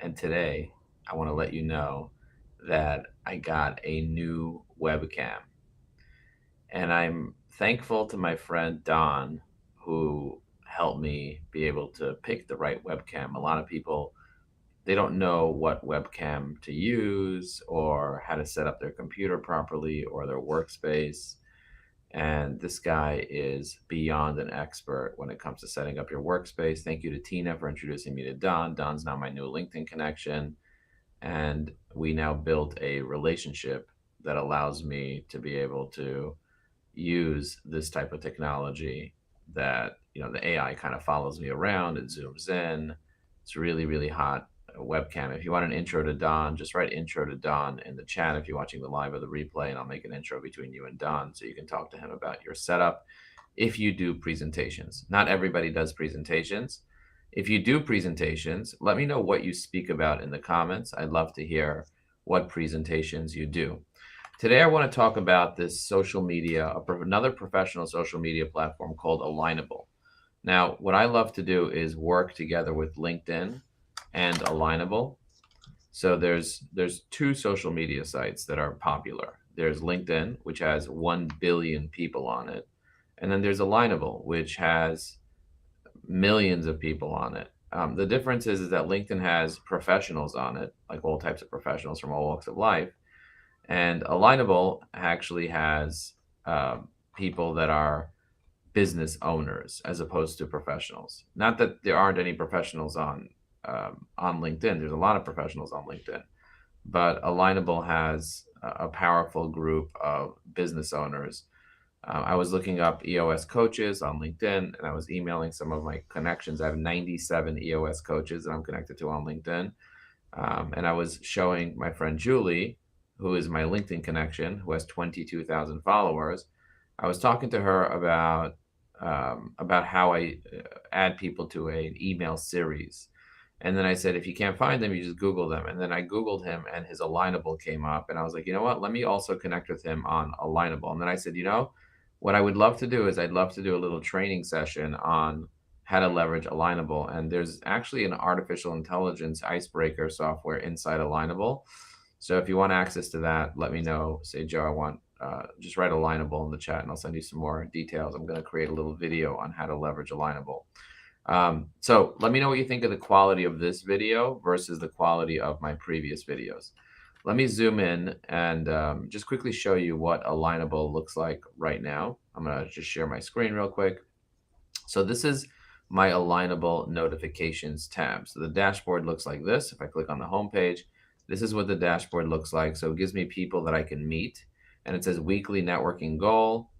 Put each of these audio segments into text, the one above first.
And today I want to let you know that I got a new webcam. And I'm thankful to my friend Don, who helped me be able to pick the right webcam. A lot of people, they don't know what webcam to use or how to set up their computer properly or their workspace. And this guy is beyond an expert when it comes to setting up your workspace. Thank you to Tina for introducing me to Don. Don's now my new LinkedIn connection. And we now built a relationship that allows me to be able to use this type of technology that, the AI kind of follows me around. It zooms in. It's really, really hot webcam. If you want an intro to Don, just write intro to Don in the chat if you're watching the live or the replay, and I'll make an intro between you and Don so you can talk to him about your setup if you do presentations. Not everybody does presentations. If you do presentations, let me know what you speak about in the comments. I'd love to hear what presentations you do. Today, I want to talk about this social media, another professional social media platform called Alignable. Now, what I love to do is work together with LinkedIn and Alignable. So there's two social media sites that are popular. There's LinkedIn, which has 1 billion people on it, and then there's Alignable, which has millions of people on it. The difference is that LinkedIn has professionals on it, like all types of professionals from all walks of life, and Alignable actually has people that are business owners as opposed to professionals. Not that there aren't any professionals on LinkedIn. There's a lot of professionals on LinkedIn, but Alignable has a powerful group of business owners. I was looking up EOS coaches on LinkedIn, and I was emailing some of my connections. I have 97 EOS coaches that I'm connected to on LinkedIn. And I was showing my friend Julie, who is my LinkedIn connection, who has 22,000 followers. I was talking to her about how I add people to an email series. And then I said, if you can't find them, you just Google them. And then I Googled him and his Alignable came up. And I was like, you know what? Let me also connect with him on Alignable. And then I said, what I would love to do is I'd love to do a little training session on how to leverage Alignable. And there's actually an artificial intelligence icebreaker software inside Alignable. So if you want access to that, let me know. Say, Joe, I want, just write Alignable in the chat and I'll send you some more details. I'm going to create a little video on how to leverage Alignable. So let me know what you think of the quality of this video versus the quality of my previous videos. Let me zoom in and just quickly show you what Alignable looks like right now. I'm going to just share my screen real quick. So this is my Alignable notifications tab. So the dashboard looks like this. If I click on the home page, this is what the dashboard looks like. So it gives me people that I can meet, and it says weekly networking goal,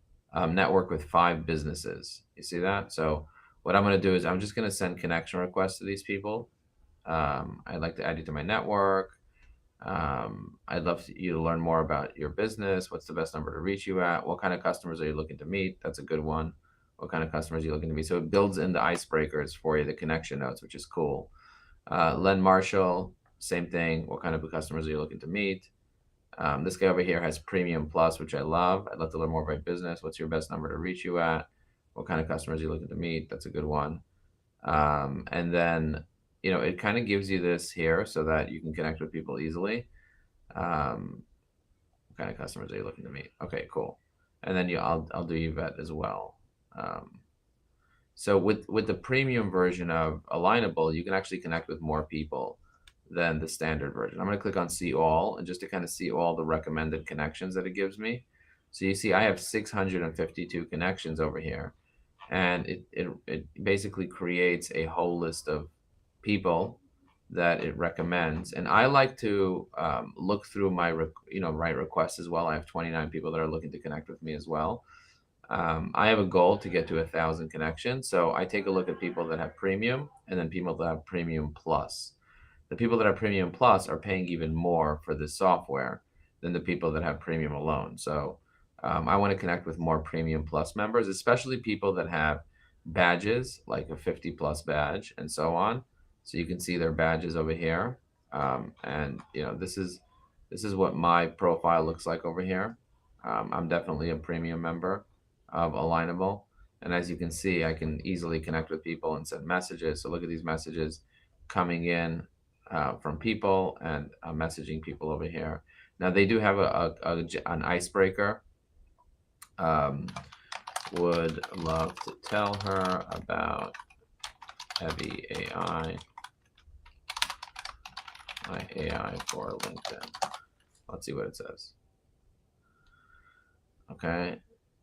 network with 5 businesses. You see that? So what I'm going to do is I'm just going to send connection requests to these people. I'd like to add you to my network. I'd love you to learn more about your business. What's the best number to reach you at? What kind of customers are you looking to meet? That's a good one. What kind of customers are you looking to meet? So it builds in the icebreakers for you, the connection notes, which is cool. Len Marshall, same thing. What kind of customers are you looking to meet? This guy over here has Premium Plus, which I love. I'd love to learn more about business. What's your best number to reach you at? What kind of customers are you looking to meet? That's a good one. And then, it kind of gives you this here so that you can connect with people easily. What kind of customers are you looking to meet? Okay, cool. And then I'll do Yvette as well. So with the premium version of Alignable, you can actually connect with more people than the standard version. I'm going to click on see all, and just to kind of see all the recommended connections that it gives me. So you see I have 652 connections over here, and it basically creates a whole list of people that it recommends. And I like to look through my write requests as well. I have 29 people that are looking to connect with me as well. I have a goal to get to 1,000 connections, so I take a look at people that have premium and then people that have premium plus. The people that have premium plus are paying even more for this software than the people that have premium alone. So I want to connect with more premium plus members, especially people that have badges like a 50 plus badge and so on. So you can see their badges over here. And this is what my profile looks like over here. I'm definitely a premium member of Alignable. And as you can see, I can easily connect with people and send messages. So look at these messages coming in from people, and I'm messaging people over here. Now they do have an icebreaker. Would love to tell her about Heavy AI, my AI for LinkedIn. Let's see what it says. Okay,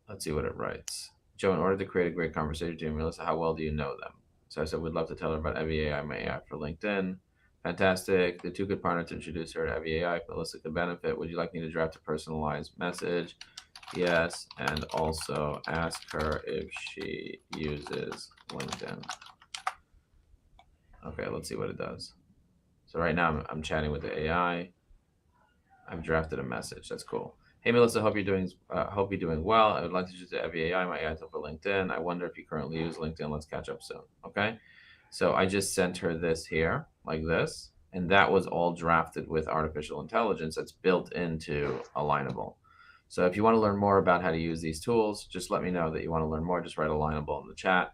let's see what it writes. Joe, in order to create a great conversation, Jamie, Melissa, how well do you know them? So I said, we'd love to tell her about Heavy AI, my AI for LinkedIn. Fantastic. The two could partner to introduce her to Heavy AI. Melissa could benefit. Would you like me to draft a personalized message? Yes, and also ask her if she uses LinkedIn. Okay, let's see what it does. So right now I'm chatting with the AI. I've drafted a message. That's cool. Hey Melissa, hope you're doing well. I would like to use the AI, my AI tool for LinkedIn. I wonder if you currently use LinkedIn. Let's catch up soon. Okay. So I just sent her this here, like this, and that was all drafted with artificial intelligence that's built into Alignable. So if you want to learn more about how to use these tools, just let me know that you want to learn more. Just write Alignable in the chat,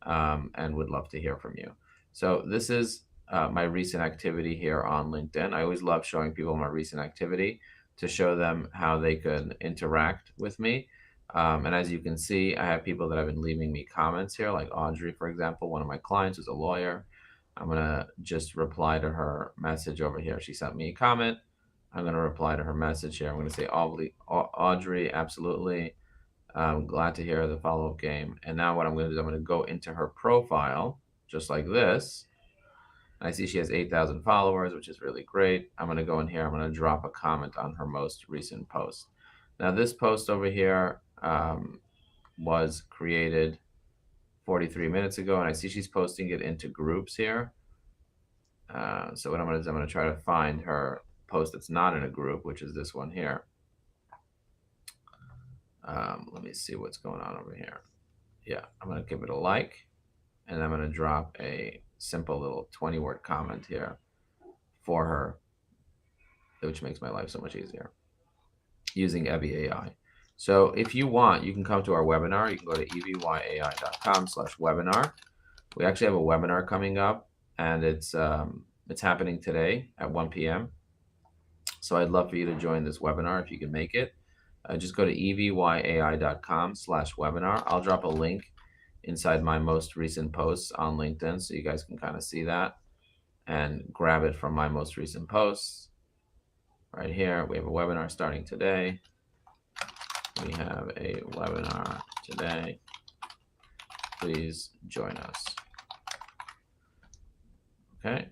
and would love to hear from you. So this is my recent activity here on LinkedIn. I always love showing people my recent activity to show them how they could interact with me. And as you can see, I have people that have been leaving me comments here, like Audrey, for example, one of my clients who's a lawyer. I'm going to just reply to her message over here. She sent me a comment. I'm going to reply to her message here. I'm going to say, Audrey, absolutely. I'm glad to hear the follow-up game. And now what I'm going to do is I'm going to go into her profile, just like this. I see she has 8,000 followers, which is really great. I'm going to go in here. I'm going to drop a comment on her most recent post. Now, this post over here was created 43 minutes ago, and I see she's posting it into groups here. So what I'm going to do is I'm going to try to find her post that's not in a group, which is this one here. Let me see what's going on over here. Yeah, I'm going to give it a like, and I'm going to drop a simple little 20-word comment here for her, which makes my life so much easier using Evie AI. So if you want, you can come to our webinar. You can go to evyai.com/webinar. We actually have a webinar coming up, and it's happening today at 1 p.m. So I'd love for you to join this webinar if you can make it. Just go to evyai.com/webinar. I'll drop a link inside my most recent posts on LinkedIn so you guys can kind of see that and grab it from my most recent posts. Right here, we have a webinar starting today. We have a webinar today. Please join us. Okay.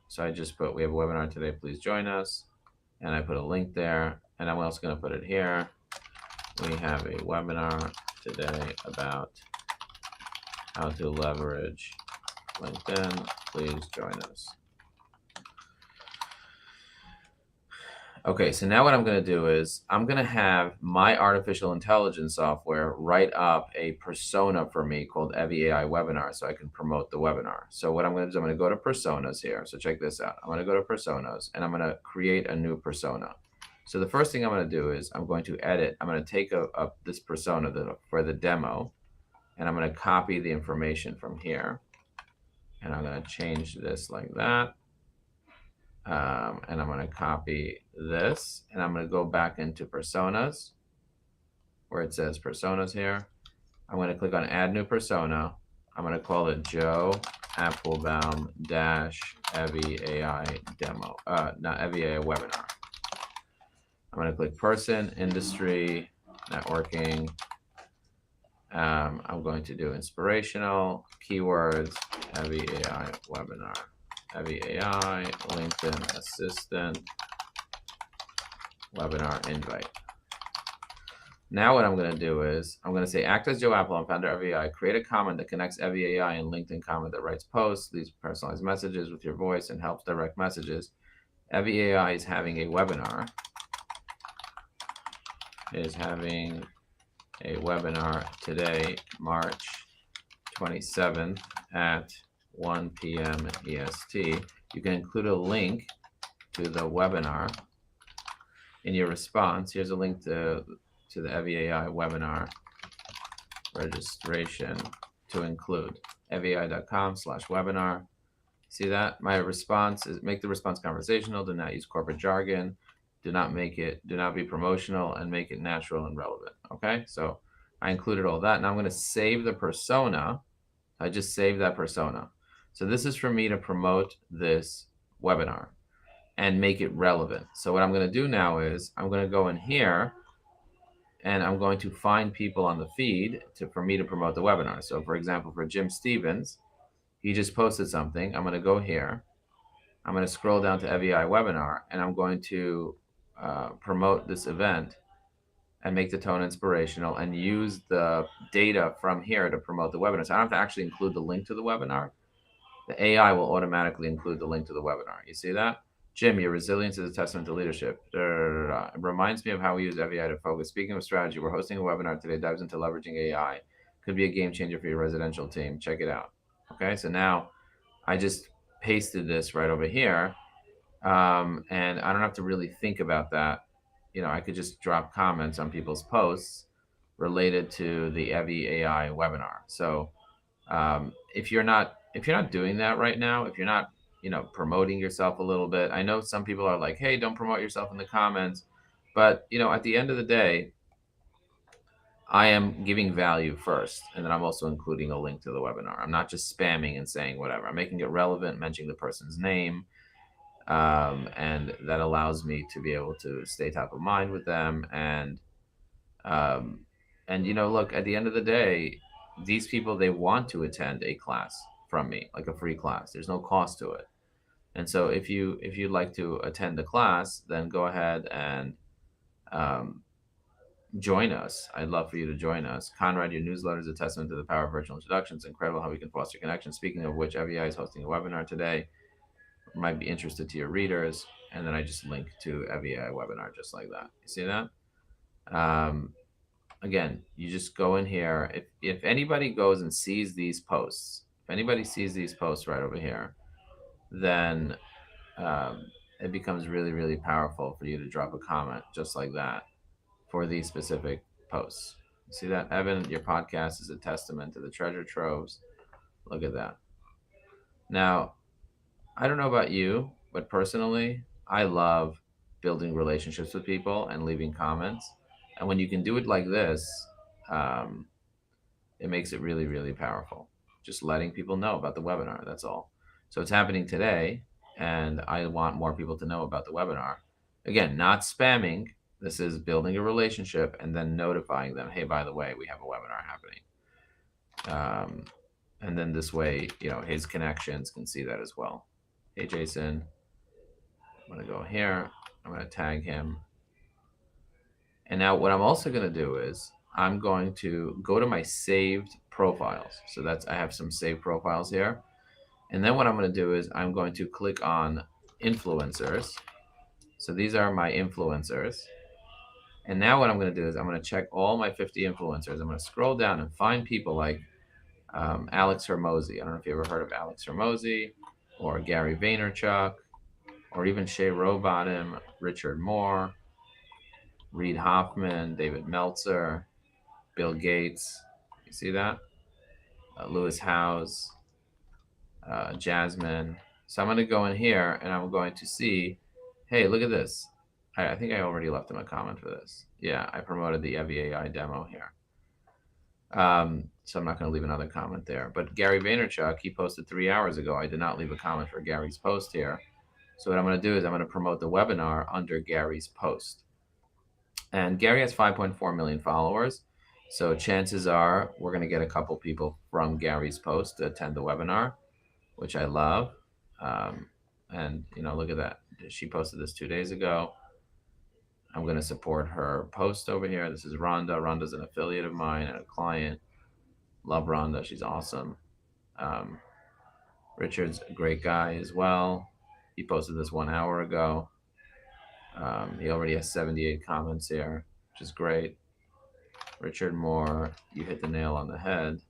So I just put, we have a webinar today, please join us. And I put a link there, and I'm also going to put it here. We have a webinar today about how to leverage LinkedIn. Please join us. Okay, so now what I'm going to do is I'm going to have my artificial intelligence software write up a persona for me called Evie AI Webinar so I can promote the webinar. So what I'm going to do is I'm going to go to personas here. So check this out. I'm going to go to personas, and I'm going to create a new persona. So the first thing I'm going to do is I'm going to edit. I'm going to take this persona for the demo, and I'm going to copy the information from here. And I'm going to change this like that. And I'm going to copy this, and I'm going to go back into personas where it says personas here. I'm going to click on add new persona. I'm going to call it Joe Apfelbaum Evie AI demo, not Evie AI webinar. I'm going to click person, industry, networking. I'm going to do inspirational, keywords, Evie AI webinar. Evie AI, LinkedIn Assistant, webinar invite. Now what I'm going to do is I'm going to say, act as Joe Apfelbaum, founder of Evie AI. Create a comment that connects Evie AI and LinkedIn comment that writes posts, leaves personalized messages with your voice, and helps direct messages. Evie AI is having a webinar. Today, March 27th at 1 p.m. EST. You can include a link to the webinar in your response. Here's a link to the Evie AI webinar registration to include evyai.com/webinar. See that? My response is make the response conversational. Do not use corporate jargon. Do not be promotional, and make it natural and relevant. Okay. So I included all that. Now I'm going to save the persona. I just saved that persona. So this is for me to promote this webinar and make it relevant. So what I'm going to do now is I'm going to go in here and I'm going to find people on the feed for me to promote the webinar. So for example, for Jim Stevens, he just posted something. I'm going to go here. I'm going to scroll down to EVI webinar and I'm going to promote this event and make the tone inspirational and use the data from here to promote the webinar. So I don't have to actually include the link to the webinar. The AI will automatically include the link to the webinar. You see that? Jim, your resilience is a testament to leadership. Da, da, da, da. It reminds me of how we use EVI to focus. Speaking of strategy, we're hosting a webinar today, dives into leveraging AI. Could be a game changer for your residential team. Check it out. Okay, so now I just pasted this right over here, and I don't have to really think about that. I could just drop comments on people's posts related to the EVI AI webinar. So if you're not doing that right now, if you're not promoting yourself a little bit, I know some people are like, hey, don't promote yourself in the comments, but at the end of the day, I am giving value first, and then I'm also including a link to the webinar. I'm not just spamming and saying whatever. I'm making it relevant, mentioning the person's name, and that allows me to be able to stay top of mind with them. Um, and look, at the end of the day, these people, they want to attend a class from me, like a free class. There's no cost to it. And so if you'd like to attend the class, then go ahead and um, join us. I'd love for you to join us. Conrad, your newsletter is a testament to the power of virtual introductions. Incredible how we can foster connection. Speaking of which, FEI is hosting a webinar today. Might be interested to your readers. And then I just link to FEI webinar just like that. You see that? Again, you just go in here. If anybody goes and sees these posts, if anybody sees these posts right over here, then it becomes really, really powerful for you to drop a comment just like that for these specific posts. See that, Evan? Your podcast is a testament to the treasure troves. Look at that. Now, I don't know about you, but personally, I love building relationships with people and leaving comments. And when you can do it like this, um, it makes it really, really powerful. Just letting people know about the webinar. That's all. So it's happening today, and I want more people to know about the webinar. Again, not spamming. This is building a relationship and then notifying them, hey, by the way, we have a webinar happening. And then this way, his connections can see that as well. Hey, Jason, I'm going to go here. I'm going to tag him. And now what I'm also going to do is I'm going to go to my saved profiles. So I have some saved profiles here. And then what I'm going to do is I'm going to click on influencers. So these are my influencers. And now what I'm going to do is I'm going to check all my 50 influencers. I'm going to scroll down and find people like Alex Hermosi. I don't know if you ever heard of Alex Hermosi, or Gary Vaynerchuk, or even Shay Rowbottom, Richard Moore, Reid Hoffman, David Meltzer, Bill Gates. You see that? Lewis Howes, Jasmine. So I'm going to go in here and I'm going to see, hey, look at this. I think I already left him a comment for this. Yeah, I promoted the EVI demo here. So I'm not going to leave another comment there. But Gary Vaynerchuk, he posted 3 hours ago. I did not leave a comment for Gary's post here. So what I'm going to do is I'm going to promote the webinar under Gary's post. And Gary has 5.4 million followers. So chances are we're going to get a couple people from Gary's post to attend the webinar, which I love. And look at that. She posted this 2 days ago. I'm going to support her post over here. This is Rhonda. Rhonda's an affiliate of mine and a client. Love Rhonda. She's awesome. Richard's a great guy as well. He posted this 1 hour ago. He already has 78 comments here, which is great. Richard Moore, you hit the nail on the head.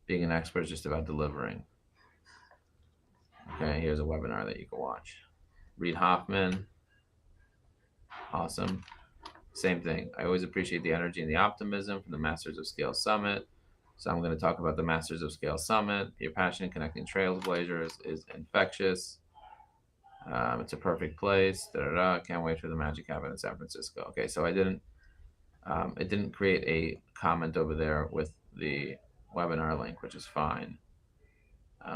Being an expert is just about delivering. Okay, here's a webinar that you can watch. Reid Hoffman, awesome. Same thing. I always appreciate the energy and the optimism from the Masters of Scale Summit. So I'm going to talk about the Masters of Scale Summit. Your passion in connecting trailblazers is infectious. It's a perfect place. Da, da, da. Can't wait for the magic happen in San Francisco. Okay, so it didn't create a comment over there with the webinar link, which is fine.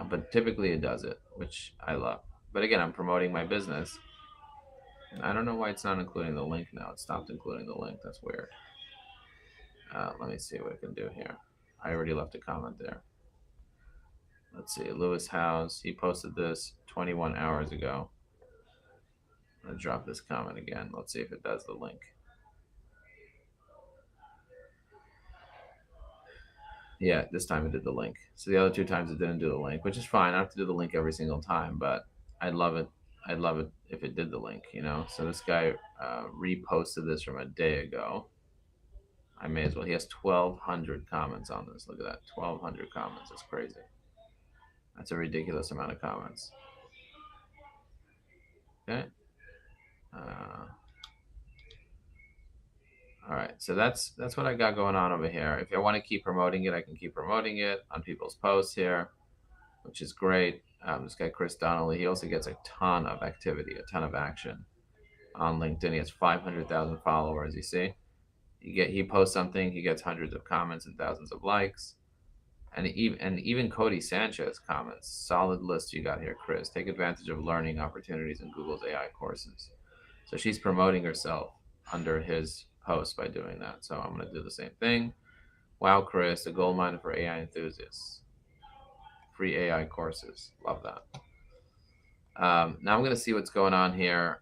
But typically it does it, which I love. But again, I'm promoting my business. I don't know why it's not including the link now. It stopped including the link. That's weird. Let me see what I can do here. I already left a comment there. Let's see, Lewis House. He posted this 21 hours ago. I'm gonna drop this comment again. Let's see if it does the link. Yeah, this time it did the link. So the other two times it didn't do the link, which is fine. I don't have to do the link every single time, but I'd love it. I'd love it if it did the link, you know? So this guy reposted this from a day ago. I may as well. He has 1,200 comments on this. Look at that. 1,200 comments. That's crazy. That's a ridiculous amount of comments. Okay. All right. So that's what I got going on over here. If I want to keep promoting it, I can keep promoting it on people's posts here, which is great. This guy, Chris Donnelly, he also gets a ton of activity, a ton of action on LinkedIn. He has 500,000 followers. You see, he posts something, he gets hundreds of comments and thousands of likes. And even Cody Sanchez comments. Solid list you got here, Chris. Take advantage of learning opportunities in Google's AI courses. So she's promoting herself under his post by doing that. So I'm going to do the same thing. Wow, Chris, a gold mine for AI enthusiasts. Free AI courses. Love that. Now I'm going to see what's going on here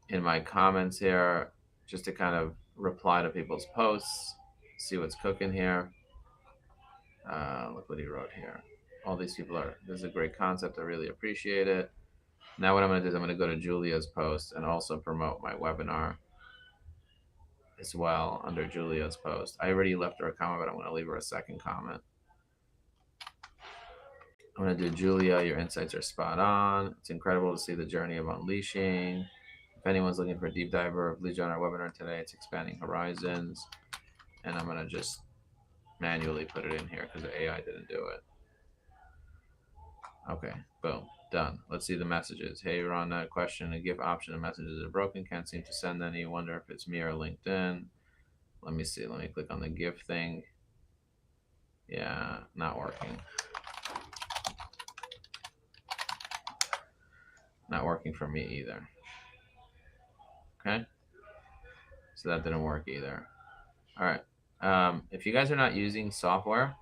in my comments here, just to kind of reply to people's posts, see what's cooking here. Look what he wrote here. All these people this is a great concept. I really appreciate it. Now what I'm going to do is I'm going to go to Julia's post and also promote my webinar as well under Julia's post. I already left her a comment, but I'm going to leave her a second comment. I'm going to do Julia, your insights are spot on. It's incredible to see the journey of unleashing. If anyone's looking for a deep diver, please join our webinar today. It's expanding horizons. And I'm going to just manually put it in here because the AI didn't do it. Okay, boom, done. Let's see the messages. Hey, you're on that question. A GIF option of messages are broken. Can't seem to send any. Wonder if it's me or LinkedIn. Let me see. Let me click on the GIF thing. Yeah, not working. Not working for me either. Okay, so that didn't work either. All right. If you guys are not using software,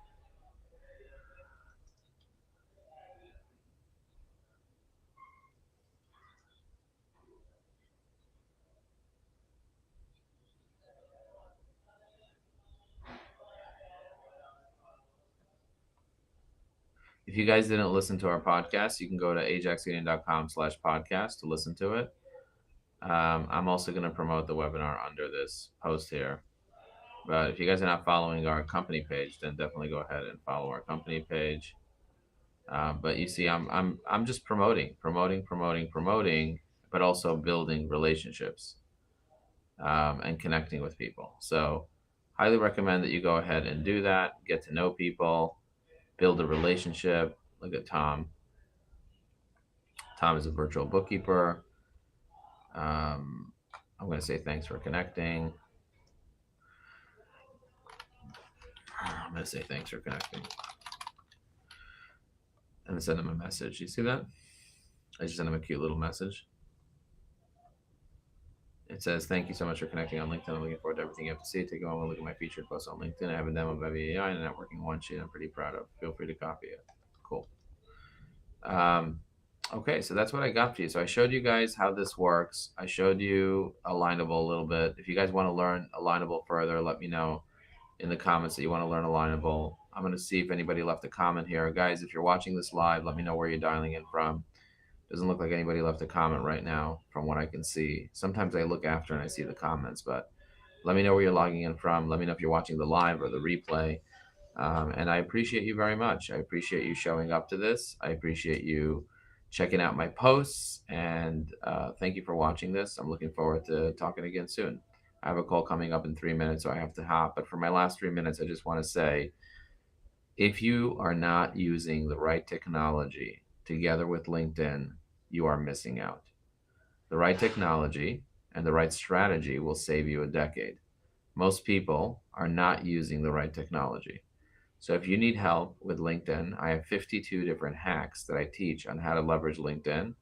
if you guys didn't listen to our podcast, you can go to ajaxunion.com/podcast to listen to it. I'm also going to promote the webinar under this post here. But if you guys are not following our company page, then definitely go ahead and follow our company page. But you see, I'm just promoting, but also building relationships and connecting with people. So, highly recommend that you go ahead and do that. Get to know people, build a relationship. Look at Tom. Tom is a virtual bookkeeper. I'm going to say thanks for connecting. I'm going to say thanks for connecting. And send him a message. You see that? I just sent him a cute little message. It says, thank you so much for connecting on LinkedIn. I'm looking forward to everything you have to see. Take a moment to look at my featured posts on LinkedIn. I have a demo of AI and a networking one sheet I'm pretty proud of. Feel free to copy it. Cool. Okay, so that's what I got for you. So I showed you guys how this works. I showed you Alignable a little bit. If you guys want to learn Alignable further, let me know in the comments that you want to learn Alignable. I'm going to see if anybody left a comment here. Guys, if you're watching this live, let me know where you're dialing in from. Doesn't look like anybody left a comment right now from what I can see. Sometimes I look after and I see the comments, but let me know where you're logging in from. Let me know if you're watching the live or the replay. And I appreciate you very much. I appreciate you showing up to this. I appreciate you checking out my posts. And thank you for watching this. I'm looking forward to talking again soon. I have a call coming up in 3 minutes, so I have to hop. But for my last 3 minutes, I just want to say If you are not using the right technology together with LinkedIn, you are missing out. The right technology and the right strategy will save you a decade. Most people are not using the right technology. So if you need help with LinkedIn, I have 52 different hacks that I teach on how to leverage LinkedIn.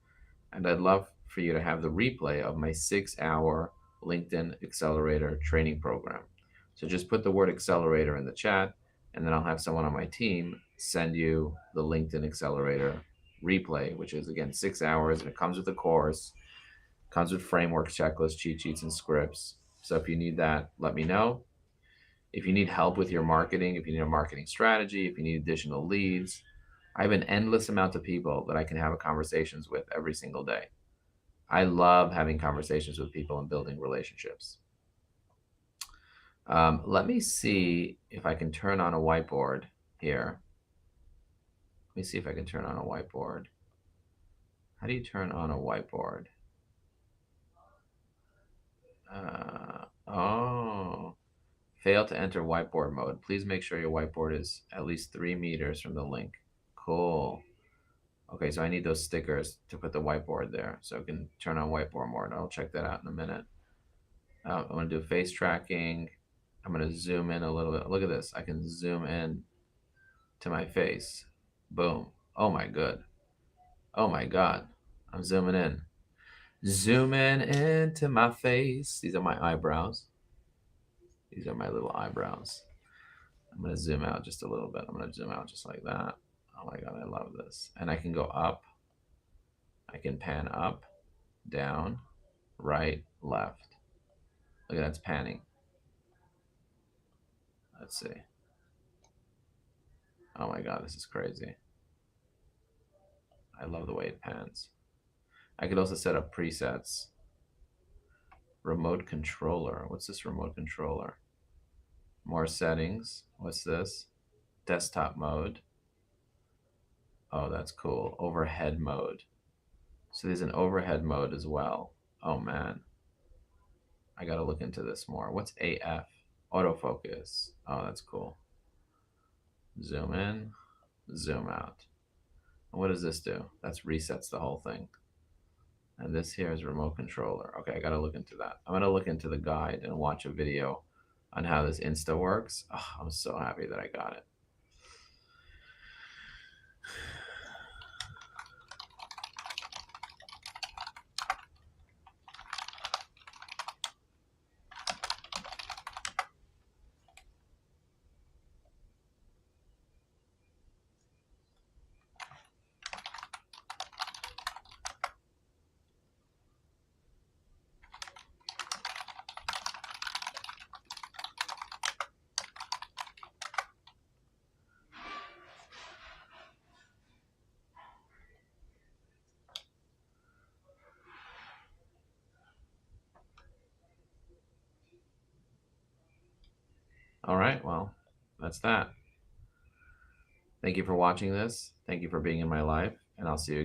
And I'd love for you to have the replay of my 6 hour LinkedIn Accelerator training program. So just put the word accelerator in the chat, and then I'll have someone on my team send you the LinkedIn Accelerator replay, which is again 6 hours, and it comes with a course, comes with frameworks, checklists, cheat sheets, and scripts. So if you need that, let me know. If you need help with your marketing, if you need a marketing strategy, if you need additional leads, I have an endless amount of people that I can have conversations with every single day. I love having conversations with people and building relationships. Let me see if I can turn on a whiteboard here. Let me see if I can turn on a whiteboard. How do you turn on a whiteboard? Oh, fail to enter whiteboard mode. Please make sure your whiteboard is at least 3 meters from the link. Cool. Okay, so I need those stickers to put the whiteboard there so I can turn on whiteboard mode. I'll check that out in a minute. I'm going to do face tracking. I'm going to zoom in a little bit. Look at this. I can zoom in to my face. Boom. Oh my good. Oh my God. I'm zooming in. Zooming into my face. These are my eyebrows. These are my little eyebrows. I'm going to zoom out just a little bit. I'm going to zoom out just like that. Oh my God, I love this. And I can go up. I can pan up, down, right, left. Look at that, it's panning. Let's see. Oh my God, this is crazy. I love the way it pans. I could also set up presets. Remote controller. What's this remote controller? More settings. What's this? Desktop mode. Oh, that's cool. Overhead mode. So there's an overhead mode as well. Oh man. I gotta look into this more. What's AF? Autofocus. Oh, that's cool. Zoom in, zoom out. And what does this do? That resets the whole thing. And this here is remote controller. Okay, I gotta look into that. I'm gonna look into the guide and watch a video on how this Insta works. Oh, I'm so happy that I got it. All right, well, that's that. Thank you for watching this. Thank you for being in my life, and I'll see you again.